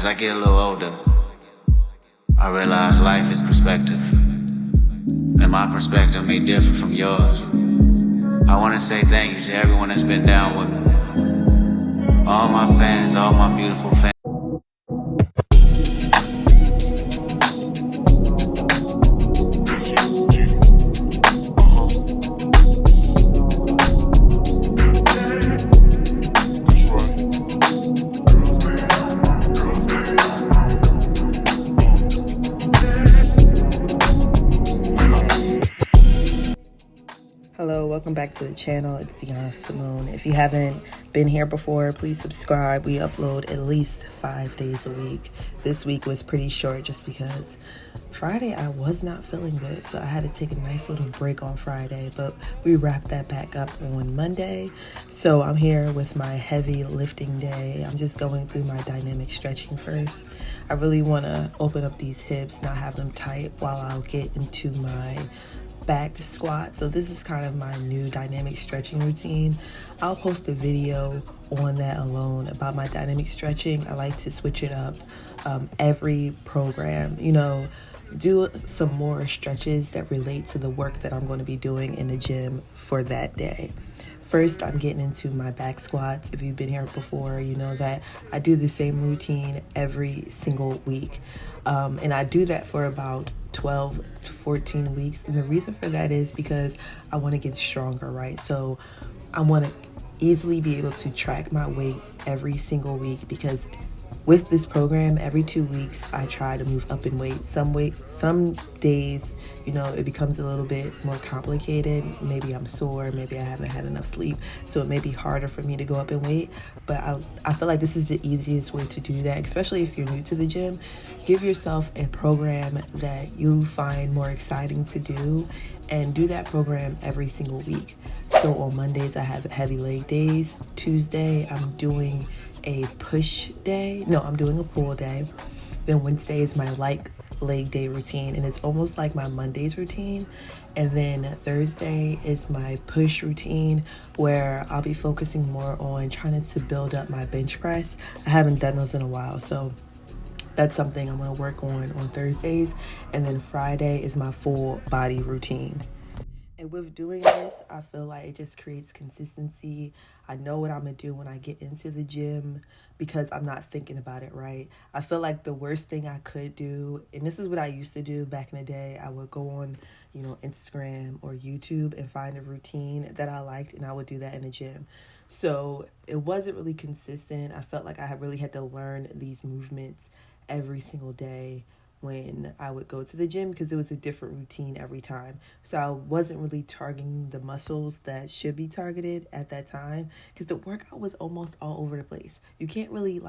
As I get a little older, I realize life is perspective, and my perspective may differ from yours. I want to say thank you to everyone that's been down with me. All my fans, all my beautiful fans. Hello, welcome back to the channel. It's Deanna Simone. If you haven't been here before, please subscribe. We upload at least 5 days a week. This week was pretty short just because Friday I was not feeling good, so I had to take a nice little break on Friday, but we wrapped that back up on Monday. So I'm here with my heavy lifting day. I'm just going through my dynamic stretching first. I really want to open up these hips, not have them tight, while I'll get into my back squat. So this is kind of my new dynamic stretching routine. I'll post a video on that alone about my dynamic stretching. I like to switch it up every program, do some more stretches that relate to the work that I'm going to be doing in the gym for that day. First, I'm getting into my back squats. If you've been here before, you know that I do the same routine every single week. And I do that for about 12 to 14 weeks. And the reason for that is because I want to get stronger, right? So I want to easily be able to track my weight every single week, because with this program, every 2 weeks, I try to move up in weight. Some days, it becomes a little bit more complicated. Maybe I'm sore, maybe I haven't had enough sleep, so it may be harder for me to go up in weight. But I feel like this is the easiest way to do that, especially if you're new to the gym. Give yourself a program that you find more exciting to do, and do that program every single week. So on Mondays, I have heavy leg days. Tuesday, I'm doing a push day. No, I'm doing a pull day. Then Wednesday is my light leg day routine, and it's almost like my Monday's routine. And then Thursday is my push routine, where I'll be focusing more on trying to build up my bench press. I haven't done those in a while, so that's something I'm going to work on Thursdays. And then Friday is my full body routine. And with doing this, I feel like it just creates consistency. I know what I'm going to do when I get into the gym, because I'm not thinking about it, right? I feel like the worst thing I could do, and this is what I used to do back in the day, I would go on, Instagram or YouTube and find a routine that I liked, and I would do that in the gym. So it wasn't really consistent. I felt like I really had to learn these movements every single day when I would go to the gym, because it was a different routine every time. So I wasn't really targeting the muscles that should be targeted at that time, because the workout was almost all over the place. You can't really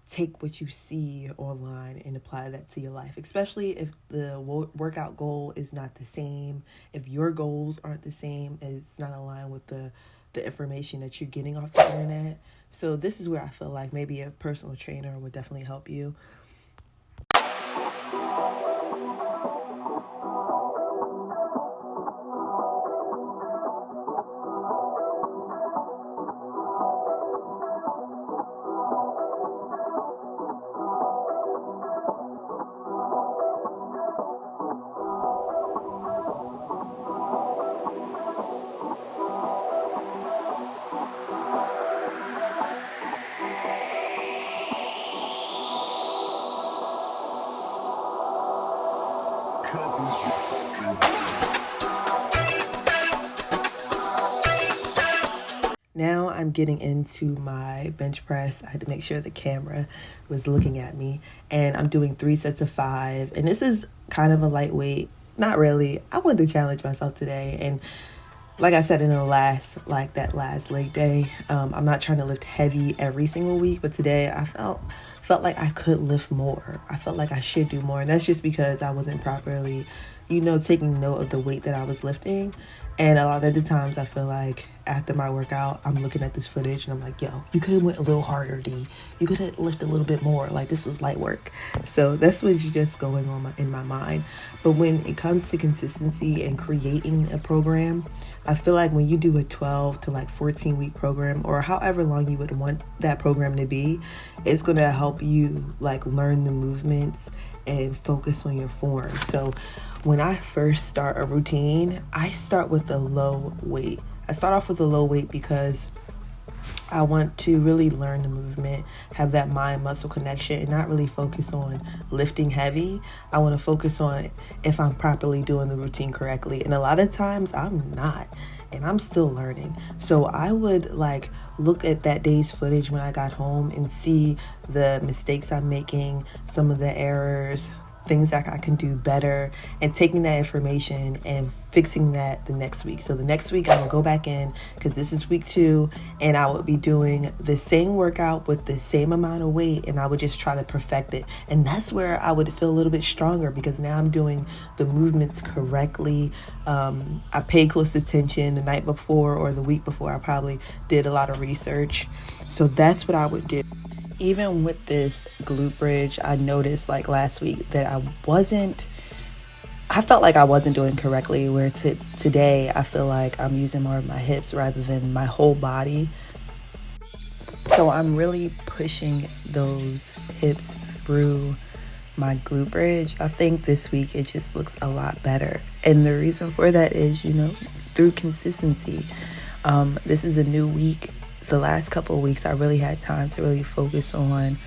take what you see online and apply that to your life, especially if the workout goal is not the same, if your goals aren't the same, it's not aligned with the information that you're getting off the internet. So this is where I feel like maybe a personal trainer would definitely help you. Now I'm getting into my bench press. I had to make sure the camera was looking at me, and I'm doing 3 sets of 5. And this is kind of a lightweight, not really. I wanted to challenge myself today, and like I said in the last leg day, I'm not trying to lift heavy every single week, but today I felt like I could lift more. I felt like I should do more, and that's just because I wasn't properly taking note of the weight that I was lifting. And a lot of the times I feel like after my workout, I'm looking at this footage and I'm like, yo, you could have went a little harder, D. You could have lifted a little bit more. Like, this was light work. So that's what's just going on in my mind. But when it comes to consistency and creating a program, I feel like when you do a 12 to like 14 week program, or however long you would want that program to be, it's going to help you like learn the movements and focus on your form. So when I first start a routine, I start with a low weight. I start off with a low weight because I want to really learn the movement, have that mind-muscle connection, and not really focus on lifting heavy. I want to focus on if I'm properly doing the routine correctly. And a lot of times I'm not, and I'm still learning. So I would like look at that day's footage when I got home and see the mistakes I'm making, some of the errors, things that I can do better, and taking that information and fixing that the next week. So the next week I will go back in, because this is week 2, and I would be doing the same workout with the same amount of weight, and I would just try to perfect it. And that's where I would feel a little bit stronger, because now I'm doing the movements correctly. I paid close attention the night before or the week before. I probably did a lot of research. So that's what I would do. Even with this glute bridge, I noticed like last week that I felt like I wasn't doing correctly, where today I feel like I'm using more of my hips rather than my whole body. So I'm really pushing those hips through my glute bridge. I think this week it just looks a lot better. And the reason for that is, through consistency. This is a new week. The last couple of weeks, I really had time to really focus on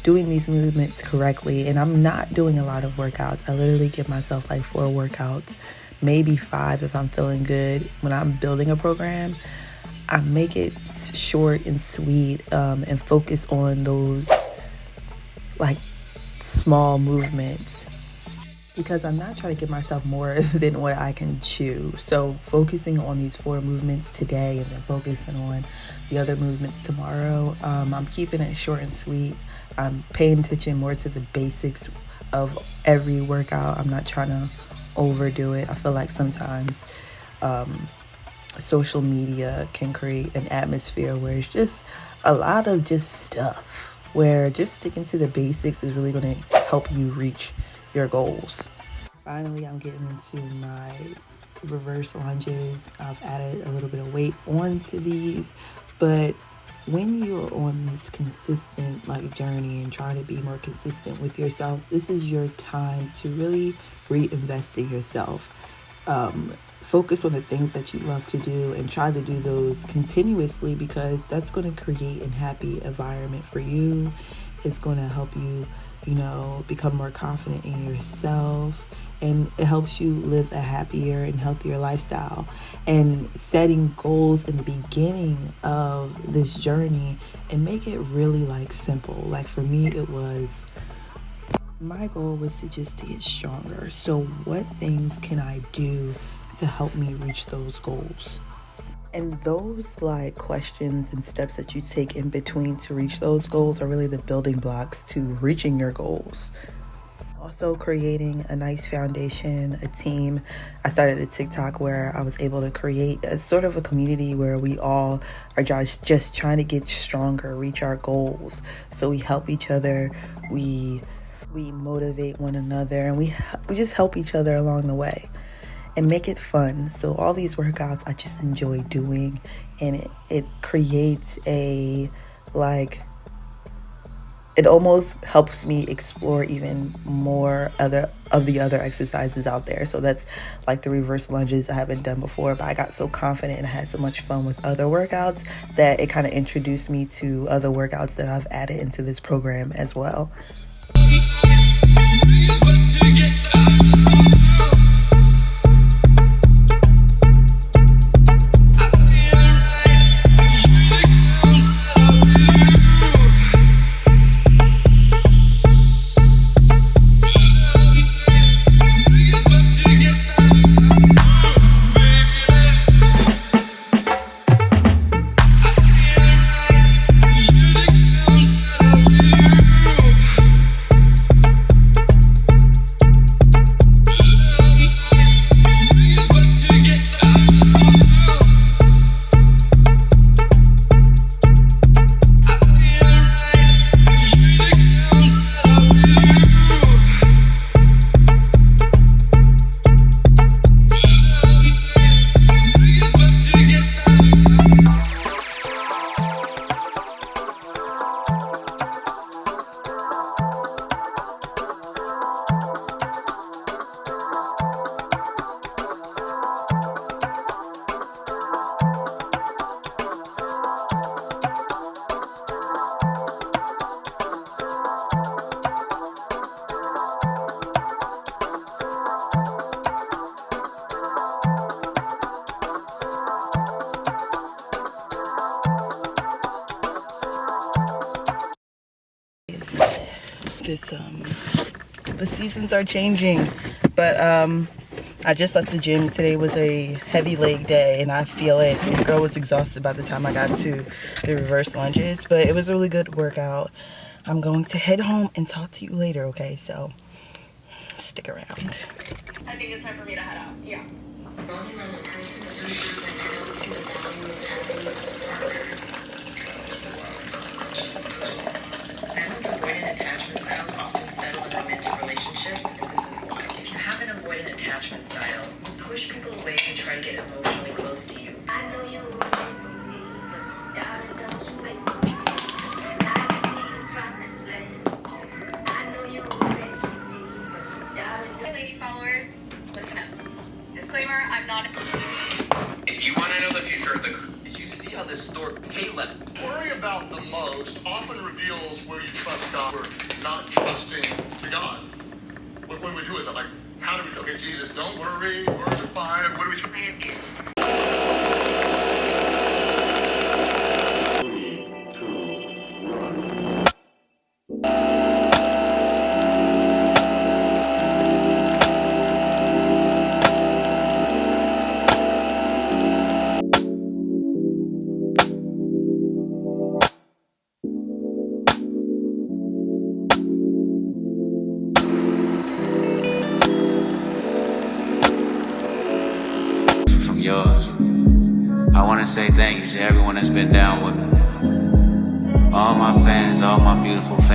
doing these movements correctly. And I'm not doing a lot of workouts. I literally give myself like 4 workouts, maybe 5 if I'm feeling good. When I'm building a program, I make it short and sweet, and focus on those like small movements, because I'm not trying to give myself more than what I can chew. So focusing on these 4 movements today and then focusing on the other movements tomorrow. I'm keeping it short and sweet. I'm paying attention more to the basics of every workout. I'm not trying to overdo it. I feel like sometimes social media can create an atmosphere where it's just a lot of just stuff, where just sticking to the basics is really going to help you reach your goals. Finally, I'm getting into my reverse lunges. I've added a little bit of weight onto these, but when you're on this consistent like journey and trying to be more consistent with yourself, this is your time to really reinvest in yourself. Focus on the things that you love to do and try to do those continuously, because that's going to create a happy environment for you. It's going to help you, become more confident in yourself, and it helps you live a happier and healthier lifestyle. And setting goals in the beginning of this journey and make it really like simple. Like for me, my goal was to get stronger. So what things can I do to help me reach those goals? And those like questions and steps that you take in between to reach those goals are really the building blocks to reaching your goals. Also creating a nice foundation, a team. I started a TikTok where I was able to create a sort of a community where we all are just trying to get stronger, reach our goals. So we help each other, we motivate one another, and we just help each other along the way and make it fun. So all these workouts I just enjoy doing, and it creates it almost helps me explore even more other exercises out there. So that's like the reverse lunges I haven't done before, but I got so confident and I had so much fun with other workouts that it kind of introduced me to other workouts that I've added into this program as well. The seasons are changing, but I just left the gym. Today was a heavy leg day, and I feel it. The girl was exhausted by the time I got to the reverse lunges, but it was a really good workout. I'm going to head home and talk to you later, okay? So stick around. I think it's time for me to head out. Yeah. Loving as a person, but sometimes I don't see the value of having you as a partner. Men with avoidant attachment styles often settle in romantic relationships, and this is why. If you have an avoidant attachment style, you push people away and try to get emotionally close to you. I know you were waiting for me, but darling, don't you wait for me. I can see the promised land. I know you were waiting for me, but darling, Hey, lady followers, listen up. Disclaimer, I'm not. If you want to know the future of the Did you see how this store Caleb? Worry about the most often reveals where you trust God or not trusting to God. What do we do? Is it like, how do we, okay, Jesus, don't worry, words are fine, what do we From yours. I want to say thank you to everyone that's been down with me. All my fans, all my beautiful fans.